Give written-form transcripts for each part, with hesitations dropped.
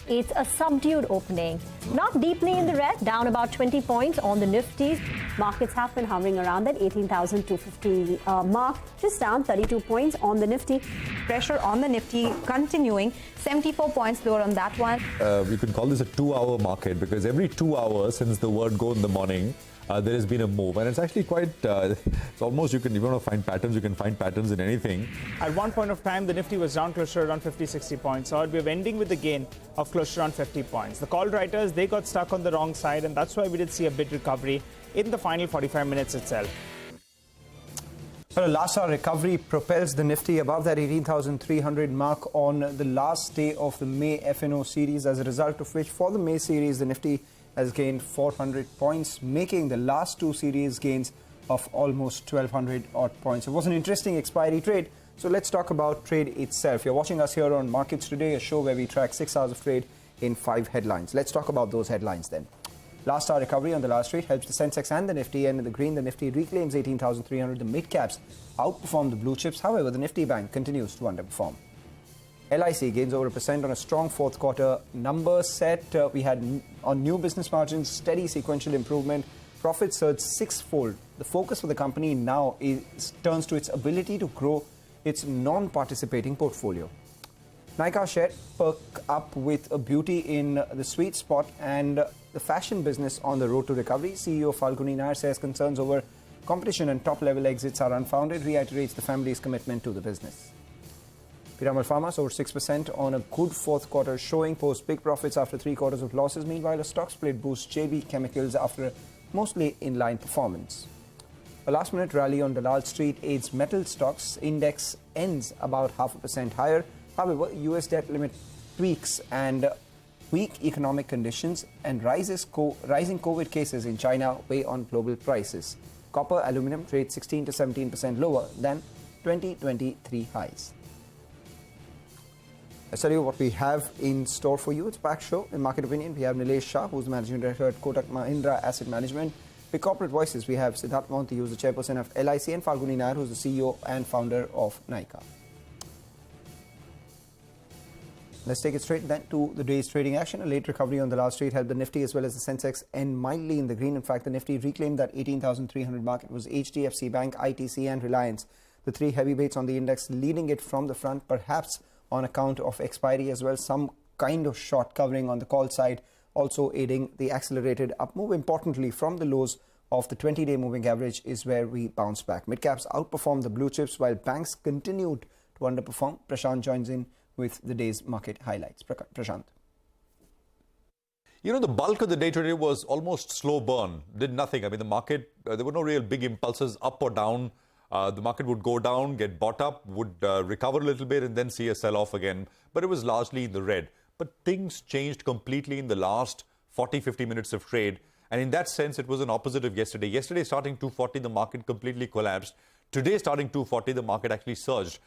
It's a subdued opening. Not deeply in the red, down about 20 points on the Nifty. Markets have been hovering around that 18,250 mark, just down 32 points on the Nifty. Pressure on the Nifty continuing, 74 points lower on that one. You can call this a 2-hour market because every 2 hours since the word go in the morning, there has been a move, and it's actually quite, it's almost, if you want to find patterns, you can find patterns in anything. At one point of time, the Nifty was down close to around 50-60 points. So we're ending with a gain of close to around 50 points. The call writers, they got stuck on the wrong side, and that's why we did see a bit recovery in the final 45 minutes itself. Well, a last hour recovery propels the Nifty above that 18,300 mark on the last day of the May F&O series, as a result of which, for the May series, the Nifty has gained 400 points, making the last two series gains of almost 1,200 odd points. It was an interesting expiry trade, so let's talk about trade itself. You're watching us here on Markets Today, a show where we track 6 hours of trade in 5 headlines. Let's talk about those headlines then. Last hour recovery on the last trade helps the Sensex and the Nifty, and in the green, the Nifty reclaims 18,300. The mid-caps outperform the blue chips. However, the Nifty Bank continues to underperform. LIC gains over 1% on a strong fourth quarter number set. We had on new business margins, steady sequential improvement. Profits surged 6-fold. The focus for the company now turns to its ability to grow its non-participating portfolio. Nykaa share perk up with a beauty in the sweet spot, and the fashion business on the road to recovery. CEO Falguni Nair says concerns over competition and top-level exits are unfounded, reiterates the family's commitment to the business. Pharma over 6% on a good fourth quarter showing, post big profits after 3 quarters of losses. Meanwhile, a stock split boosts Tata Chemicals after a mostly in-line performance. A last-minute rally on Dalal Street aids metal stocks. Index ends about 0.5% higher. However, US debt limit tweaks and weak economic conditions and rising COVID cases in China weigh on global prices. Copper, aluminum trade 16 to 17% lower than 2023 highs. Let's tell you what we have in store for you. It's a packed show. In Market Opinion, we have Nilesh Shah, who's the Managing Director at Kotak Mahindra Asset Management. Big Corporate Voices, we have Siddharth Mohanty, who's the Chairperson of LIC, and Falguni Nair, who's the CEO and founder of Nykaa. Let's take it straight then to the day's trading action. A late recovery on the last trade helped the Nifty as well as the Sensex end mildly in the green. In fact, the Nifty reclaimed that 18,300 mark. It was HDFC Bank, ITC and Reliance, the 3 heavyweights on the index, leading it from the front, perhaps on account of expiry as well. Some kind of short covering on the call side, also aiding the accelerated up move. Importantly, from the lows of the 20-day moving average is where we bounce back. Mid-caps outperformed the blue chips while banks continued to underperform. Prashant joins in with the day's market highlights. Prashant. You know, the bulk of the day today was almost slow burn, did nothing. I mean, the market, there were no real big impulses up or down. The market would go down, get bought up, would recover a little bit and then see a sell-off again. But it was largely in the red. But things changed completely in the last 40-50 minutes of trade. And in that sense, it was an opposite of yesterday. Yesterday, starting 240, the market completely collapsed. Today, starting 240, the market actually surged.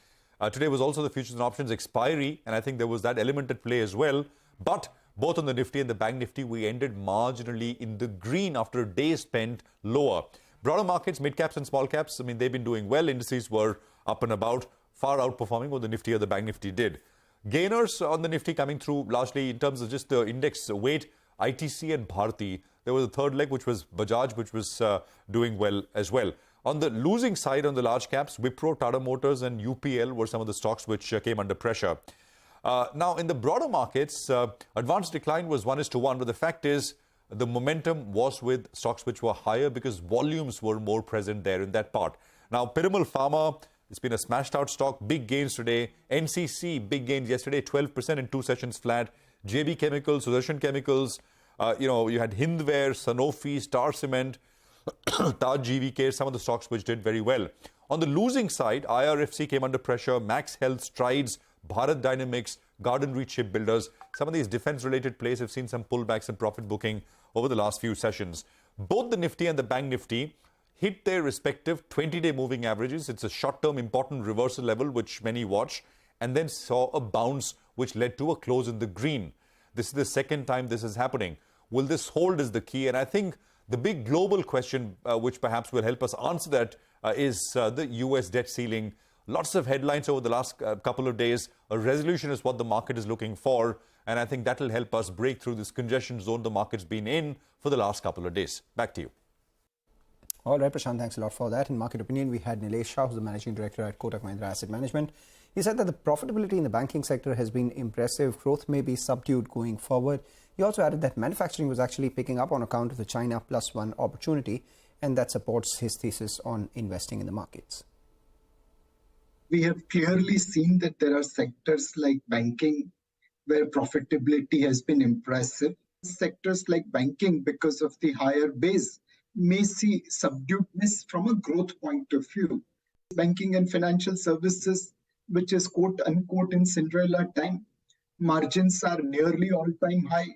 Today was also the futures and options expiry, and I think there was that element at play as well. But both on the Nifty and the Bank Nifty, we ended marginally in the green after a day spent lower. Broader markets, mid-caps and small caps, I mean, they've been doing well. Indices were up and about, far outperforming what the Nifty or the Bank Nifty did. Gainers on the Nifty coming through largely in terms of just the index weight, ITC and Bharti. There was a third leg, which was Bajaj, which was doing well as well. On the losing side, on the large caps, Wipro, Tata Motors and UPL were some of the stocks which came under pressure. Now, in the broader markets, advanced decline was 1:1, but the fact is the momentum was with stocks which were higher because volumes were more present there in that part. Now, Piramal Pharma, it's been a smashed out stock, big gains today. NCC, big gains yesterday, 12% in 2 sessions flat. JB Chemicals, Sudarshan Chemicals, you had Hindware, Sanofi, Star Cement, Taj GVK, some of the stocks which did very well. On the losing side, IRFC came under pressure, Max Health, Strides, Bharat Dynamics, Garden Reach Shipbuilders. Some of these defense-related plays have seen some pullbacks in profit booking over the last few sessions. Both the Nifty and the Bank Nifty hit their respective 20-day moving averages. It's a short-term important reversal level which many watch, and then saw a bounce which led to a close in the green. This is the second time this is happening. Will this hold is the key, and I think the big global question which perhaps will help us answer that is the US debt ceiling. Lots of headlines over the last couple of days. A resolution is what the market is looking for. And I think that will help us break through this congestion zone the market's been in for the last couple of days. Back to you. All right, Prashant, thanks a lot for that. In Market Opinion, we had Nilesh Shah, who's the Managing Director at Kotak Mahindra Asset Management. He said that the profitability in the banking sector has been impressive. Growth may be subdued going forward. He also added that manufacturing was actually picking up on account of the China Plus One opportunity, and that supports his thesis on investing in the markets. We have clearly seen that there are sectors like banking where profitability has been impressive. Sectors like banking, because of the higher base, may see subduedness from a growth point of view. Banking and financial services, which is quote unquote in Cinderella time, margins are nearly all-time high,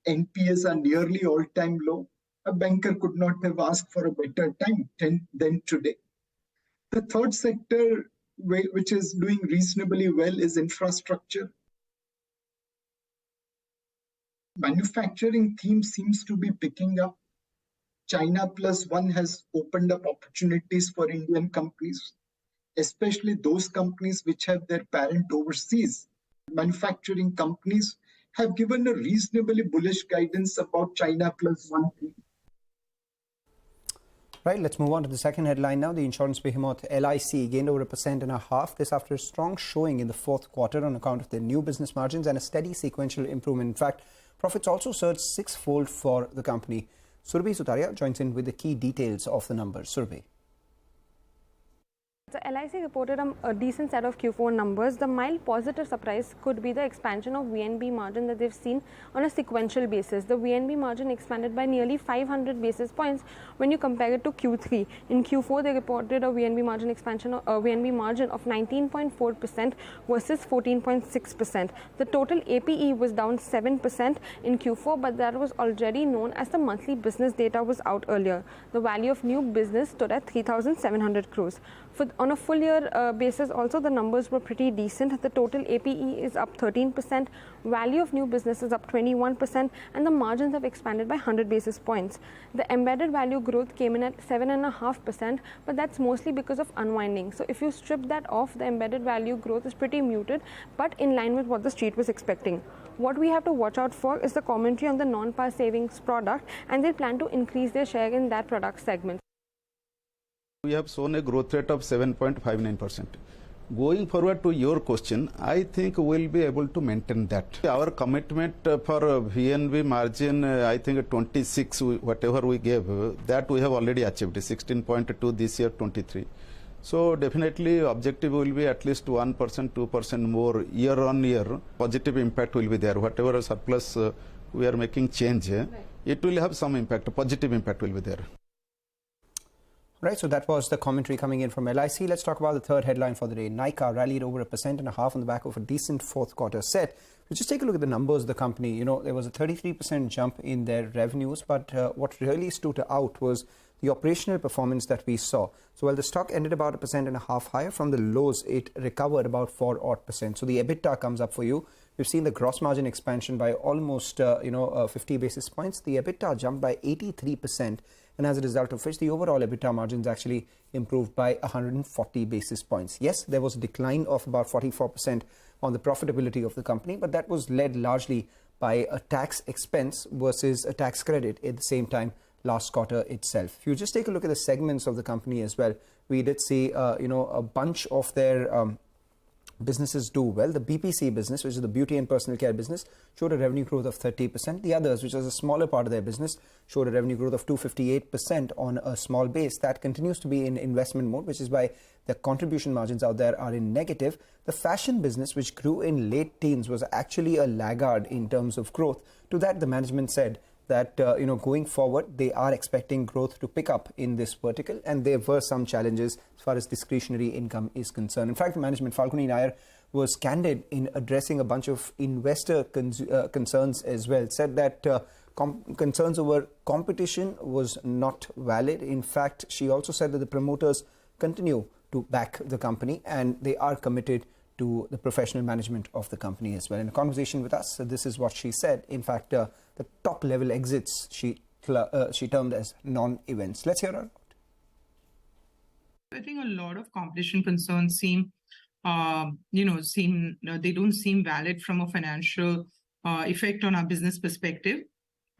NPAs are nearly all-time low. A banker could not have asked for a better time than today. The third sector, which is doing reasonably well, is infrastructure. Manufacturing theme seems to be picking up. China Plus One has opened up opportunities for Indian companies, especially those companies which have their parent overseas. Manufacturing companies have given a reasonably bullish guidance about China Plus One. Right, let's move on to the second headline now. The insurance behemoth LIC gained over 1.5%. This after a strong showing in the fourth quarter on account of their new business margins and a steady sequential improvement. In fact, profits also surged six-fold for the company. Surbhi Sutaria joins in with the key details of the numbers. Surbhi. So LIC reported a decent set of Q4 numbers. The mild positive surprise could be the expansion of VNB margin that they've seen on a sequential basis. The VNB margin expanded by nearly 500 basis points when you compare it to Q3. In Q4, they reported a VNB margin expansion, a VNB margin of 19.4% versus 14.6%. The total APE was down 7% in Q4, but that was already known as the monthly business data was out earlier. The value of new business stood at 3,700 crores. On a full year basis, also the numbers were pretty decent. The total APE is up 13%, value of new business is up 21%, and the margins have expanded by 100 basis points. The embedded value growth came in at 7.5%, but that's mostly because of unwinding. So if you strip that off, the embedded value growth is pretty muted, but in line with what the street was expecting. What we have to watch out for is the commentary on the non-par savings product, and they plan to increase their share in that product segment. We have shown a growth rate of 7.59%. Going forward to your question, I think we'll be able to maintain that. Our commitment for VNB margin, I think 26, whatever we gave, that we have already achieved, 16.2 this year, 23. So definitely objective will be at least 1%, 2% more year on year. Positive impact will be there. Whatever surplus we are making change, it will have some impact, positive impact will be there. Right, so that was the commentary coming in from LIC. Let's talk about the third headline for the day. Nykaa rallied over 1.5% on the back of a decent fourth quarter set. We'll just take a look at the numbers of the company. You know, there was a 33% jump in their revenues, but what really stood out was the operational performance that we saw. So while the stock ended about 1.5% higher from the lows, it recovered about 4%. So the EBITDA comes up for you. We've seen the gross margin expansion by almost 50 basis points. The EBITDA jumped by 83%. And as a result of which, the overall EBITDA margins actually improved by 140 basis points. Yes, there was a decline of about 44% on the profitability of the company, but that was led largely by a tax expense versus a tax credit at the same time last quarter itself. If you just take a look at the segments of the company as well, we did see a bunch of their businesses do well. The BPC business, which is the beauty and personal care business, showed a revenue growth of 30%. The others, which is a smaller part of their business, showed a revenue growth of 258% on a small base. That continues to be in investment mode, which is why the contribution margins out there are in negative. The fashion business, which grew in late teens, was actually a laggard in terms of growth. To that, the management said that going forward, they are expecting growth to pick up in this vertical, and there were some challenges as far as discretionary income is concerned. In fact, the management, Falguni Nair, was candid in addressing a bunch of investor concerns as well. Said that concerns over competition was not valid. In fact, she also said that the promoters continue to back the company and they are committed to the professional management of the company as well. In a conversation with us, this is what she said. In fact, the top level exits she termed as non-events. Let's hear her. I think a lot of competition concerns seem they don't seem valid from a financial effect on our business perspective.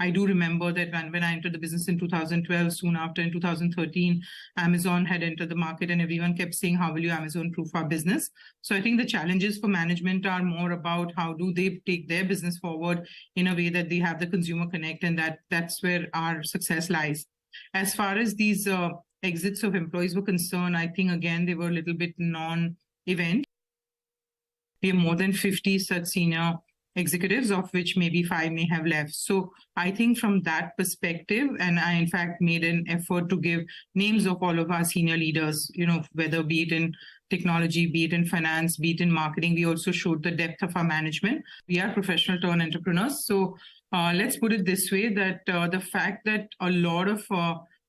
I do remember that when I entered the business in 2012, soon after in 2013, Amazon had entered the market and everyone kept saying, how will you Amazon-proof our business? So I think the challenges for management are more about how do they take their business forward in a way that they have the consumer connect, and that's where our success lies. As far as these exits of employees were concerned, I think, again, they were a little bit non-event. We have more than 50 such senior executives, of which maybe 5 may have left. So I think from that perspective, and I in fact made an effort to give names of all of our senior leaders, whether be it in technology, be it in finance, be it in marketing. We also showed the depth of our management. We are professional turn entrepreneurs. So let's put it this way, that the fact that a lot of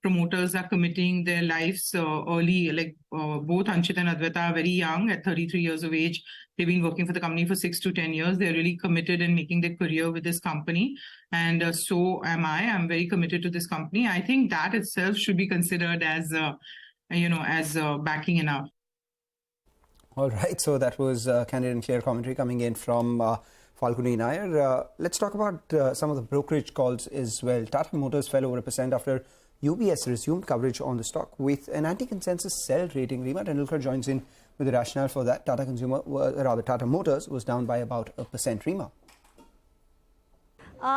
promoters are committing their lives early, like both Anchit and Advaita are very young at 33 years of age. They've been working for the company for 6 to 10 years. They're really committed in making their career with this company. And so am I. I'm very committed to this company. I think that itself should be considered as, backing enough. All right. So that was candid and clear commentary coming in from Falguni Nair. Let's talk about some of the brokerage calls as well. Tata Motors fell over 1% after UBS resumed coverage on the stock with an anti-consensus sell rating. Reema Tendulkar joins in with the rationale for that. Tata Motors was down by about 1%. Reema.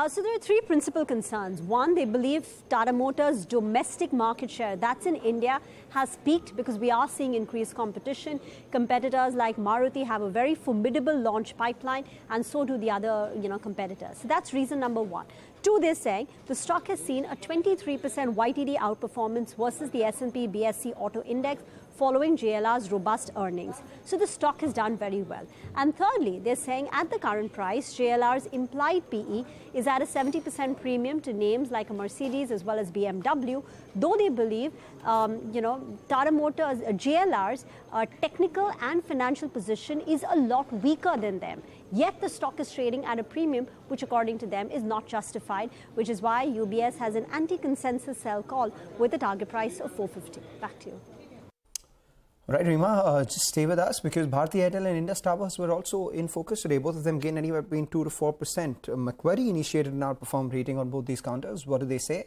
So there are 3 principal concerns. One, they believe Tata Motors' domestic market share, that's in India, has peaked because we are seeing increased competition. Competitors like Maruti have a very formidable launch pipeline, and so do the other competitors. So that's reason number 1. 2, they're saying the stock has seen a 23% YTD outperformance versus the S&P BSE Auto Index following JLR's robust earnings. So the stock has done very well. And thirdly, they're saying at the current price, JLR's implied PE is at a 70% premium to names like a Mercedes as well as BMW, though they believe, Tata Motors, JLR's technical and financial position is a lot weaker than them. Yet the stock is trading at a premium, which according to them is not justified, which is why UBS has an anti-consensus sell call with a target price of 450. Back to you. Right, Reema, just stay with us because Bharti Airtel and Indus Towers were also in focus today. Both of them gained anywhere between 2 to 4%. Macquarie initiated an outperform rating on both these counters. What do they say?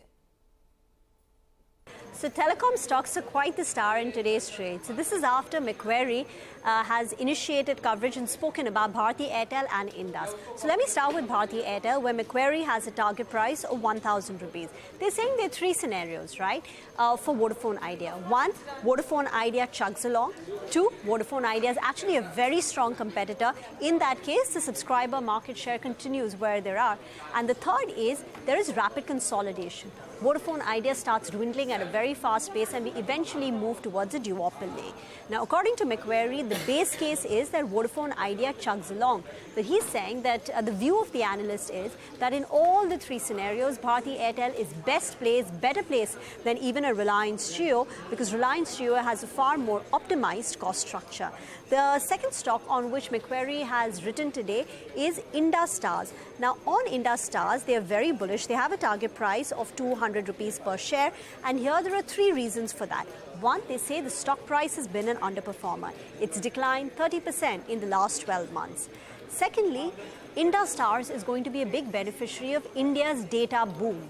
So Telecom stocks are quite the star in today's trade. So this is after Macquarie has initiated coverage and spoken about Bharti Airtel and Indus. So let me start with Bharti Airtel, where Macquarie has a target price of 1,000 rupees. They're saying there are 3 scenarios, right, for Vodafone Idea. 1, Vodafone Idea chugs along. 2, Vodafone Idea is actually a very strong competitor. In that case, the subscriber market share continues where there are. And the third is there is rapid consolidation. Vodafone Idea starts dwindling at a very fast pace and we eventually move towards a duopoly. Now, according to Macquarie, the base case is that Vodafone Idea chugs along. But he's saying that the view of the analyst is that in all the 3 scenarios, Bharti Airtel is best placed, better placed than even a Reliance Jio, because Reliance Jio has a far more optimized cost structure. The second stock on which Macquarie has written today is Indus Towers. Now, on Indus Towers, they are very bullish. They have a target price of 200 rupees per share. And here there are 3 reasons for that. 1, they say the stock price has been an underperformer. It's declined 30% in the last 12 months. Secondly, Indus Towers is going to be a big beneficiary of India's data boom.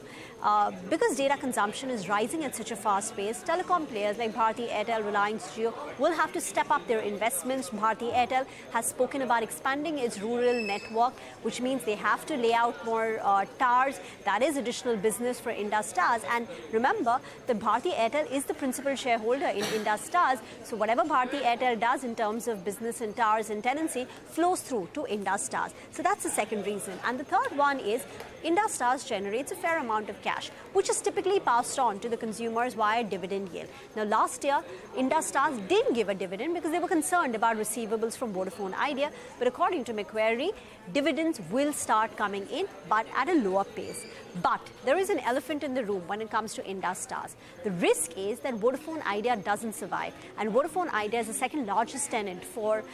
Because data consumption is rising at such a fast pace, telecom players like Bharti Airtel, Reliance Jio will have to step up their investments. Bharti Airtel has spoken about expanding its rural network, which means they have to lay out more towers. That is additional business for Indus Towers. And remember that Bharti Airtel is the principal shareholder in Indus Towers. So whatever Bharti Airtel does in terms of business and towers and tenancy flows through to Indus Towers. So that's the second reason. And the third one is Indus Towers generates a fair amount of cash, which is typically passed on to the consumers via dividend yield. Now, last year, Indus Towers didn't give a dividend because they were concerned about receivables from Vodafone Idea. But according to Macquarie, dividends will start coming in, but at a lower pace. But there is an elephant in the room when it comes to Indus Towers. The risk is that Vodafone Idea doesn't survive, and Vodafone Idea is the second largest tenant for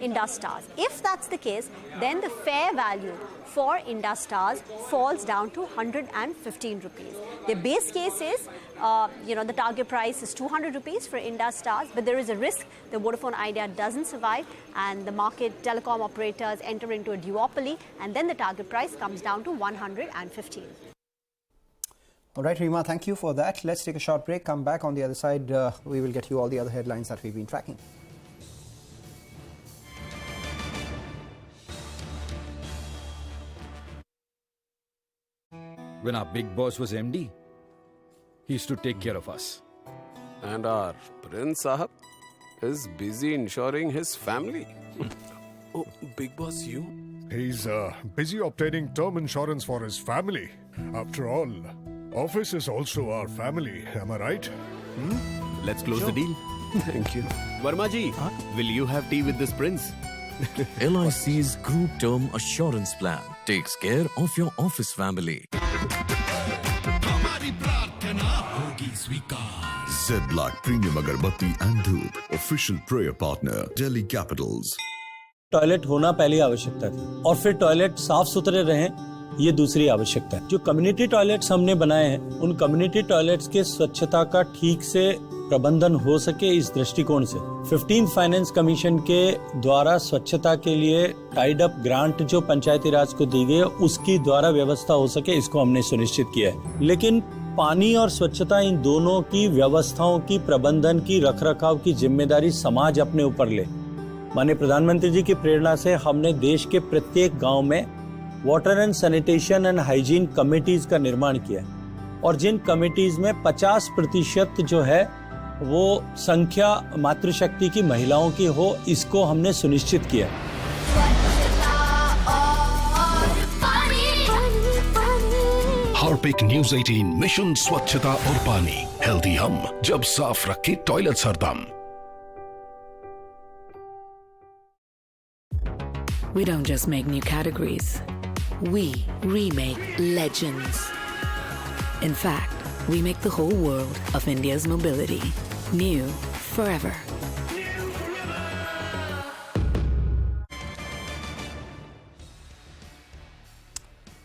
Indus Towers. If that's the case, then the fair value for Indus Towers falls down to 150 15 rupees. The base case is, the target price is 200 rupees for Indus Stars, but there is a risk the Vodafone Idea doesn't survive and the market telecom operators enter into a duopoly, and then the target price comes down to 115. All right, Rima, thank you for that. Let's take a short break. Come back on the other side. We will get you all the other headlines that we've been tracking. When our big boss was MD, he used to take care of us. And our Prince Sahab is busy ensuring his family. Oh, big boss, you? He's busy obtaining term insurance for his family. After all, office is also our family. Am I right? Let's close the deal. Thank you. Verma ji, will you have tea with this prince? LIC's Group Term Assurance Plan takes care of your office family. Z-Black Premium Agarbatti and Dhoop, official prayer partner, Delhi Capitals. Toilet होना पहली आवश्यकता थी और फिर toilet साफ सुथरे रहें, ये दूसरी आवश्यकता है। जो कम्युनिटी टॉयलेट्स हमने बनाए हैं, उन कम्युनिटी टॉयलेट्स के स्वच्छता का ठीक से प्रबंधन हो सके, इस दृष्टिकोण से 15th फाइनेंस कमीशन के द्वारा स्वच्छता के लिए टाइड अप ग्रांट जो पंचायती राज को दी गई है, उसकी द्वारा व्यवस्था हो सके, इसको हमने सुनिश्चित किया है। लेकिन पानी और स्वच्छता, इन दोनों की व्यवस्थाओं की, प्रबंधन की, रखरखाव की जिम्मेदारी समाज अपने ऊपर ले। माननीय प्रधानमंत्री जी की प्रेरणा से हमने देश के प्रत्येक गांव में water and sanitation and hygiene committees का निर्माण किया है और जिन कमेटीज में 50% जो है वो संख्या मातृशक्ति की महिलाओं की हो, इसको हमने सुनिश्चित किया। हार्पिक न्यूज 18 मिशन स्वच्छता और पानी, हेल्दी हम जब साफ रखे टॉयलेट हरदम। We don't just make new categories, we remake legends. In fact, we make the whole world of India's mobility new forever.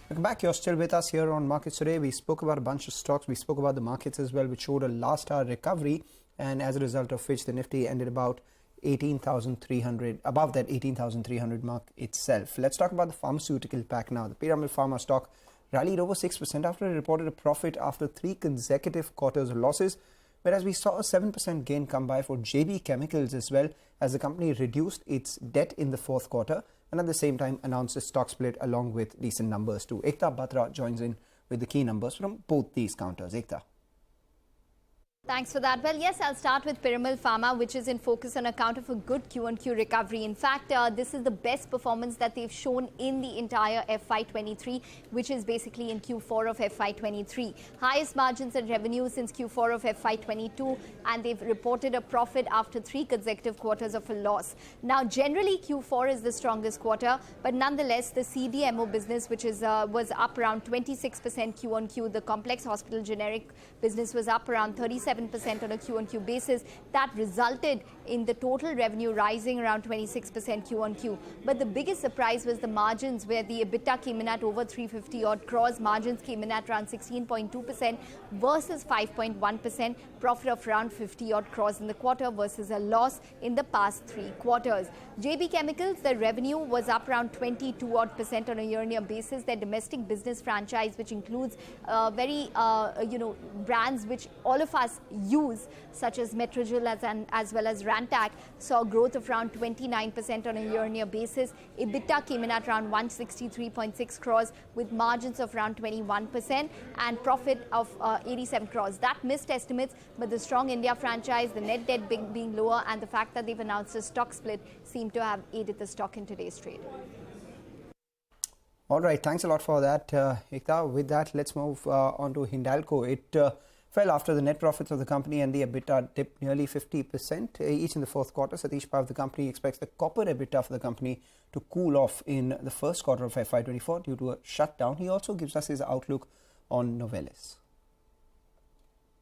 Welcome back. You're still with us here on Markets Today. We spoke about a bunch of stocks. We spoke about the markets as well, which showed a last hour recovery, and as a result of which the Nifty ended about 18,300, above that 18,300 mark itself. Let's talk about the pharmaceutical pack now. The Pyramid Pharma stock rallied over 6% after it reported a profit after 3 consecutive quarters of losses, whereas we saw a 7% gain come by for JB Chemicals as well, as the company reduced its debt in the fourth quarter and at the same time announced a stock split along with decent numbers too. Ekta Batra joins in with the key numbers from both these counters. Ekta. Thanks for that. Well, yes, I'll start with Piramal Pharma, which is in focus on account of a good Q-on-Q recovery. In fact, this is the best performance that they've shown in the entire FY23, which is basically in Q4 of FY23. Highest margins and revenue since Q4 of FY22, and they've reported a profit after 3 consecutive quarters of a loss. Now, generally, Q4 is the strongest quarter, but nonetheless, the CDMO business, which is was up around 26% Q-on-Q. The complex hospital generic business was up around 37% on a Q-on-Q basis. That resulted in the total revenue rising around 26% Q-on-Q. But the biggest surprise was the margins, where the EBITDA came in at over 350 odd crores. Margins came in at around 16.2% versus 5.1%. Profit of around 50 odd crores in the quarter versus a loss in the past 3 quarters. JB Chemicals, the revenue was up around 22 odd % on a year-on-year basis. Their domestic business franchise, which includes brands which all of us use, such as Metrogyl as well as Rantac, saw growth of around 29% on a year-on-year basis. EBITDA came in at around 163.6 crores with margins of around 21% and profit of 87 crores. That missed estimates, but the strong India franchise, the net debt being lower, and the fact that they've announced a stock split seem to have aided the stock in today's trade. All right, thanks a lot for that, Ekta. With that, let's move on to Hindalco. It fell after the net profits of the company and the EBITDA dipped nearly 50% each in the fourth quarter. Satish Pav, the company, expects the copper EBITDA for the company to cool off in the first quarter of FY24 due to a shutdown. He also gives us his outlook on Novelis.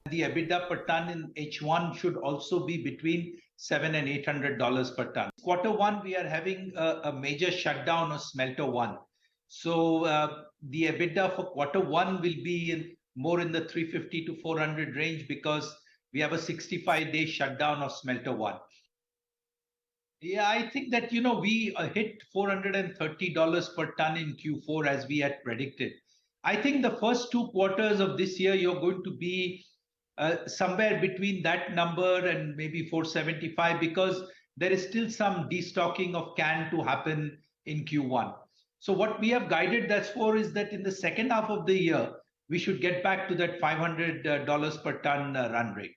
The EBITDA per ton in H1 should also be between $700 and $800 per ton. Quarter one, we are having a major shutdown of Smelter 1. So the EBITDA for quarter one will be in more in the 350 to 400 range because we have a 65-day shutdown of Smelter 1. Yeah, I think that, we hit $430 per ton in Q4 as we had predicted. I think the first 2 quarters of this year, you're going to be somewhere between that number and maybe 475 because there is still some destocking of can to happen in Q1. So what we have guided that for is that in the second half of the year, we should get back to that $500 per ton run rate.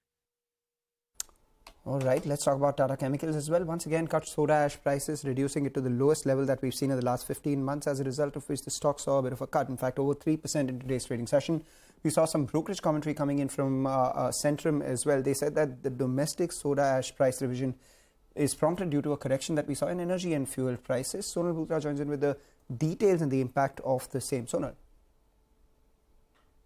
All right, let's talk about Tata Chemicals as well. Once again, cut soda ash prices, reducing it to the lowest level that we've seen in the last 15 months, as a result of which the stock saw a bit of a cut. In fact, over 3% in today's trading session. We saw some brokerage commentary coming in from Centrum as well. They said that the domestic soda ash price revision is prompted due to a correction that we saw in energy and fuel prices. Sonal Bhutra joins in with the details and the impact of the same. Sonal.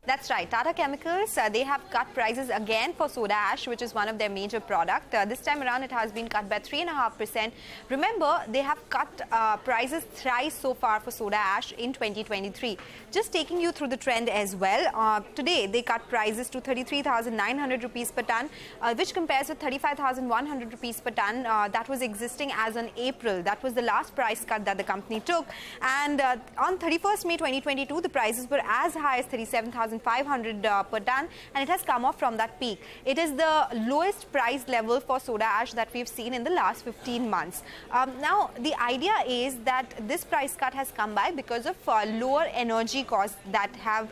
That's right. Tata Chemicals, they have cut prices again for soda ash, which is one of their major products. This time around, it has been cut by 3.5%. Remember, they have cut prices thrice so far for soda ash in 2023. Just taking you through the trend as well. Today, they cut prices to 33,900 rupees per ton, which compares with 35,100 rupees per ton that was existing as on April. That was the last price cut that the company took. And on 31st May 2022, the prices were as high as 37,500 per ton, and it has come off from that peak. It is the lowest price level for soda ash that we've seen in the last 15 months. Now, the idea is that this price cut has come by because of lower energy costs that have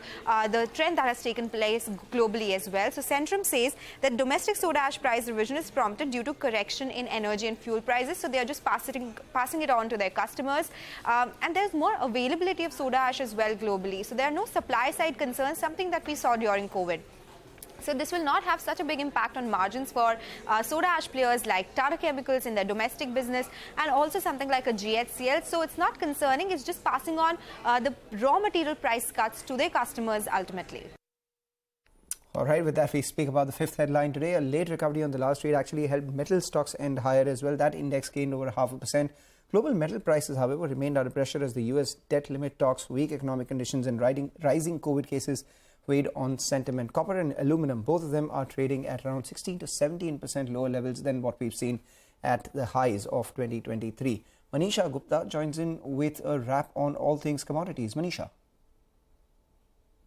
the trend that has taken place globally as well. So, Centrum says that domestic soda ash price revision is prompted due to correction in energy and fuel prices. So, they are just passing it on to their customers. And there's more availability of soda ash as well globally. So, there are no supply side concerns, something that we saw during COVID. So this will not have such a big impact on margins for soda ash players like Tata Chemicals in their domestic business and also something like a GHCL. So it's not concerning. It's just passing on the raw material price cuts to their customers ultimately. All right, with that, we speak about the fifth headline today. A late recovery on the last trade actually helped metal stocks end higher as well. That index gained over 0.5%. Global metal prices, however, remained under pressure as the US debt limit talks, weak economic conditions and rising COVID cases weighed on sentiment. Copper and aluminum, both of them are trading at around 16 to 17% lower levels than what we've seen at the highs of 2023. Manisha Gupta joins in with a wrap on all things commodities. Manisha.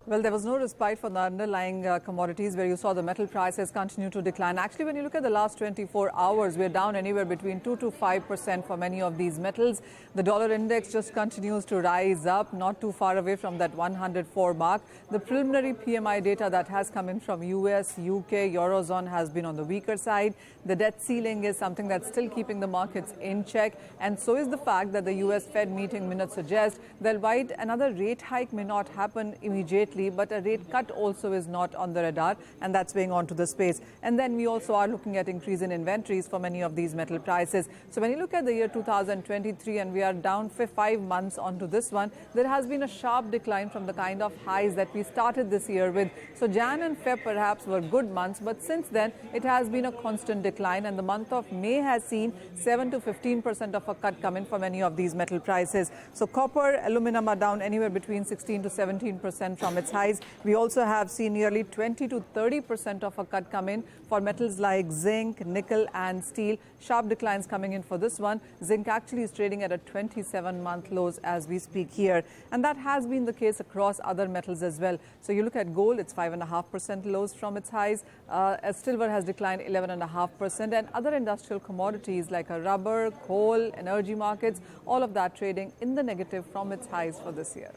Well, there was no respite for the underlying commodities where you saw the metal prices continue to decline. Actually, when you look at the last 24 hours, we're down anywhere between 2 to 5% for many of these metals. The dollar index just continues to rise up, not too far away from that 104 mark. The preliminary PMI data that has come in from US, UK, Eurozone has been on the weaker side. The debt ceiling is something that's still keeping the markets in check. And so is the fact that the US Fed meeting minutes suggest that while another rate hike may not happen immediately, but a rate cut also is not on the radar, and that's weighing onto the space. And then we also are looking at increase in inventories for many of these metal prices. So when you look at the year 2023 and we are down 5 months onto this one, there has been a sharp decline from the kind of highs that we started this year with. So Jan and Feb perhaps were good months, but since then it has been a constant decline, and the month of May has seen 7 to 15% of a cut come in for many of these metal prices. So copper, aluminum are down anywhere between 16 to 17% from its highs. We also have seen nearly 20 to 30% of a cut come in for metals like zinc, nickel and steel. Sharp declines coming in for this one. Zinc actually is trading at a 27-month lows as we speak here. And that has been the case across other metals as well. So you look at gold, it's 5.5% lows from its highs. As silver has declined 11.5%, and other industrial commodities like rubber, coal, energy markets, all of that trading in the negative from its highs for this year.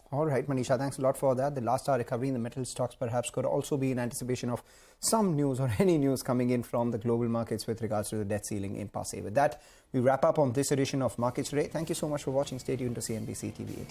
All right, Manisha, thanks a lot for that. The last hour recovery in the metal stocks perhaps could also be in anticipation of some news or any news coming in from the global markets with regards to the debt ceiling impasse. With that, we wrap up on this edition of Markets Today. Thank you so much for watching. Stay tuned to CNBC-TV18.